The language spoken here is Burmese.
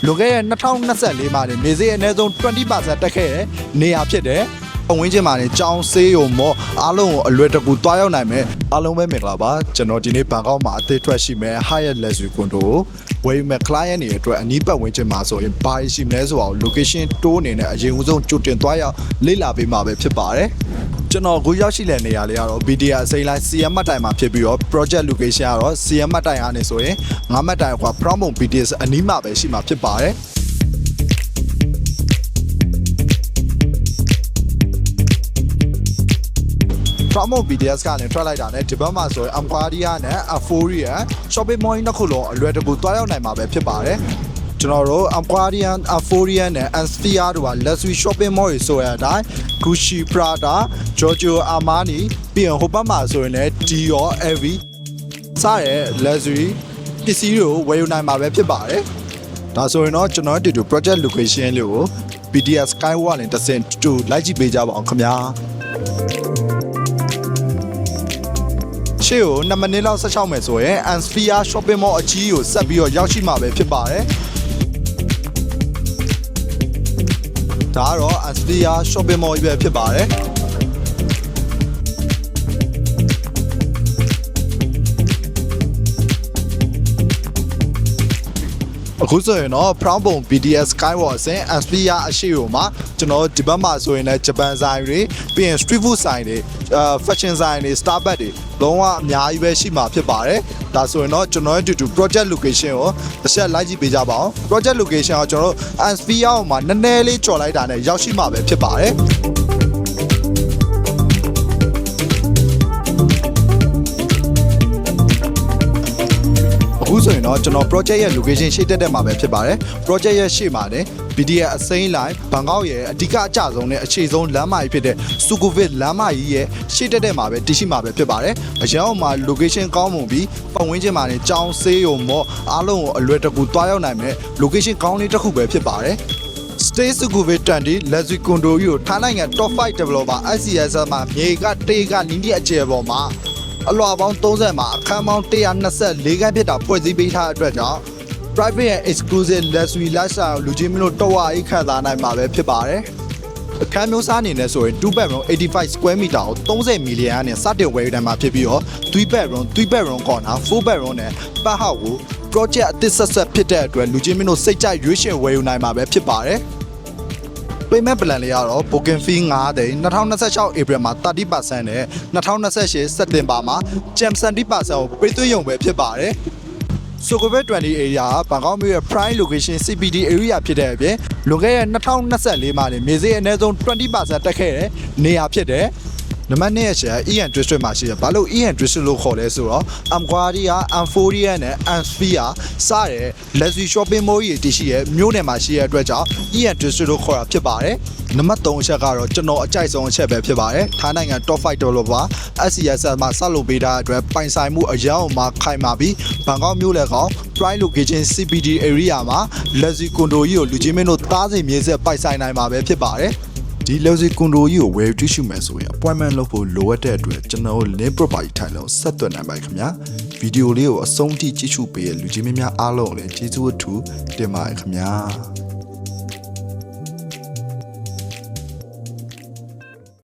လွန်ခဲ့တဲ့2024မှာနေစေးအနည်းဆုံး 20% တက်ခဲ့တဲ့နေရာဖြစ်တယ်။အဝင်းချင်းမှာနေကြောင်းဆေးရုံမော့အားလုံးကိုအလွယ်တကူတွားရောက်နိုင်မယ်အားလုံးပဲမင်္ဂလာပါကျွန်တော်ဒီနေ့ဘန်ကောက်မှာအသေးထွက်ရှိမယ် Hyatt Luxury Condo ဝယ်မဲ့ client တွေအတွက်အနီးပတ်ဝန်းကျင်မှာဆိုရင်ဘာရှိမလဲဆိုတော့ location တိုးအနေနဲ့အရင်ဦးဆုံးကြိုတင်တွားရောက်လေ့လာပေးမှာပဲဖြစ်ပါတယ်ကျွန်တော်ကိုရောက်ရှိတဲ့နေရာလေးကတော့ BDR အစိမ်းလိုင်း CM မှတ်တိုင်မှာဖြစ်ပြီးတော့ project location ကတော့ CM မှတ်တိုင်ကနေဆိုရင်9မှတ်တိုင်ကွာ from BTS အနီးမှာပဲရှိမှာဖြစ်ပါတယ်Promo BTS ကနေထွက်လိုက်တာနဲ့ဒီဘက်မှာဆိုရင် Amquaria နဲ့ Aphoria shopping mall နှစ်ခုလုံးအလွယ်တကူတွားရောက်နိုင်မှာပဲဖြစ်ပါတယ်ကျွန်တော်တို့ Amquaria, Aphoria နဲ့ Ansphere တို့က luxury shopping mall တွေဆိုရတဲ့အတိုင်း Gucci, Prada, Giorgio Armani ပြီးရင်ဟိုဘက်မှာဆိုရင်လည်း Dior, LV စတဲ့ luxury ပစ္စည်းတွေကိုဝယ်ယူနိုင်မှာပဲဖြစ်ပါတယ်ဒါဆိုရင်တော့ကျွန်တော်တို့ project location လေးကို BTS Skywalk နဲ့တစ်ဆင့်တူလိုက်ကြည့်ပေးကြပါအောင်ခင်ဗျာရှေ့ကို2မိနစ်လောက်ဆက်ချောက်မယ်ဆိုရင် Ansphere shopping mall အကြီးကိုဆက်ပြီးတော့ရောက်ရှိမှာပဲဖြစ်ပါတယ်ဒါကတော့ Ansphere shopping mall ပဲဖြစ်ပါတယ်အခုဆိုရင်တော့ Proudbone BTS Skywalk အဆင့် Ansphere အရှိကိုမှာကျွန်တော်ဒီဘက်မှာဆိုရင်လည်းဂျပန်ဆိုင်တွေပြီးရင် street food ဆိုင်တွေfashion ဆိုင်တွေ Starbucks တွေလုံးဝအများကြီးပဲရှိမှာဖြစ်ပါတယ်ဒါဆိုရင်တော့ကျွန်တော်တို့ project location ကိုတစ်ချက်လိုက်ကြည့်ပေးကြပါအောင် project location ကိုကျွန်တော်တို့ Ansphere ကိုမှာနည်းနည်းလေးကြော်လိုက်တာနဲ့ရောက်ရှိမှာပဲဖြစ်ပါတယ်အခုဆိုရင်တော့ကျွန်တော် project ရဲ့ location ရှေ့တက်မှာပဲဖြစ်ပါတယ် project ရဲ့ရှေ့မှာနေ BDR အစိမ်းလိုင်းဘန်ကောက်ရဲ့အဓိကအကျဆုံးနဲ့အခြေဆုံးလမ်းမကြီးဖြစ်တဲ့ Sukhumvit လမ်းမကြီးရဲ့ရှေ့တက်မှာပဲတရှိမှာပဲဖြစ်ပါတယ်အရန်အောင်မှာ location ကောင်းမှုပြီးပတ်ဝန်းကျင်မှာနေကြောင်းဆေးရုံမော့အားလုံးကိုအလွယ်တကူတွားရောက်နိုင်မယ် location ကောင်းလေးတစ်ခုပဲဖြစ်ပါတယ် Stay Sukhumvit 20 Luxury Condo ကြီးကိုထားနိုင်ငံ top 5 developer SCS မှာမြေကတေးကနင်းတဲ့အကျယ်ပေါ်မှာအလွှာပေါင်း30မှာအခန်းပေါင်း124ခန်းဖြစ်တာဖွဲ့စည်းပေးထားတဲ့အတွက်ကြောင့် private and exclusive luxury lifestyle လူချင်းမျိုးတော့ဝါရေးခံစားနိုင်မှာပဲဖြစ်ပါတယ်အခန်းမျိုးစားအနေနဲ့ဆိုရင်2 bedroom 85 square meter ကို30 million နဲ့စတင်ဝယ်ယူနိုင်မှာဖြစ်ပြီးတော့3 bedroom corner 4 bedroom နဲ့ပတ်ဟောက်ကို project အသစ်ဆက်ဖြစ်တဲ့အတွက်လူချင်းမျိုးစိတ်ကြိုက်ရွေးချယ်ဝယ်ယူနိုင်မှာပဲဖြစ်ပါတယ်payment plan လေးကတော့ booking fee 9သိန်း2026 April မှာ 30% နဲ့2028 September မှာ 70% ကိုပေးသွင်းရုံပဲဖြစ်ပါတယ်။ Sukhumvit 20 area ကဘန်ကောက်မြို့ရဲ့ prime location CBD area ဖြစ်တဲ့အပြင်လွန်ခဲ့တဲ့2024မှာနေမြေစေးအနည်းဆုံး 20% တက်ခဲ့တဲ့နေရာဖြစ်တဲ့နံပါတ်2ရဲ့ EN District မှာရှိတယ်။ဘာလို့ EN District လို့ခေါ်လဲဆိုတော့ Amquaria, Aphoria နဲ့ Ansphere စတဲ့ luxury shopping mall ကြီးတရှိရဲ့မြို့နယ်မှာရှိတဲ့အတွက်ကြောင့် EN District လို့ခေါ်တာဖြစ်ပါတယ်။နံပါတ်3အချက်ကတော့ကျွန်တော်အကြိုက်ဆုံးအချက်ပဲဖြစ်ပါတယ်။ထိုင်းနိုင်ငံ top 5 developer SCS မှာဆက်လုပ်ပေးထားတဲ့အတွက်ပိုင်ဆိုင်မှုအရောင်းမှာခိုင်မာပြီးဘန်ကောက်မြို့လယ်ကောင် prime location CBD area မှာ luxury condo ကြီးကိုလူချင်းမင်းတို့သားစီမြေဆက်ပိုင်ဆိုင်နိုင်မှာပဲဖြစ်ပါတယ်။ဒီ luxury condo ကြီးကိုဝယ်ယူကြည့်ရှုမယ်ဆိုရင် appointment လုပ်ဖို့လိုအပ်တဲ့အတွက်ကျွန်တော် link property ထိုင်လို့ဆက်သွယ်နိုင်ပါခင်ဗျာဗီဒီယိုလေးကိုအဆုံးထိကြည့်ရှုပေးရလူချင်းများအားလုံးကိုလည်းကျေးဇူးအထူးတင်ပါတယ်ခင်ဗျာ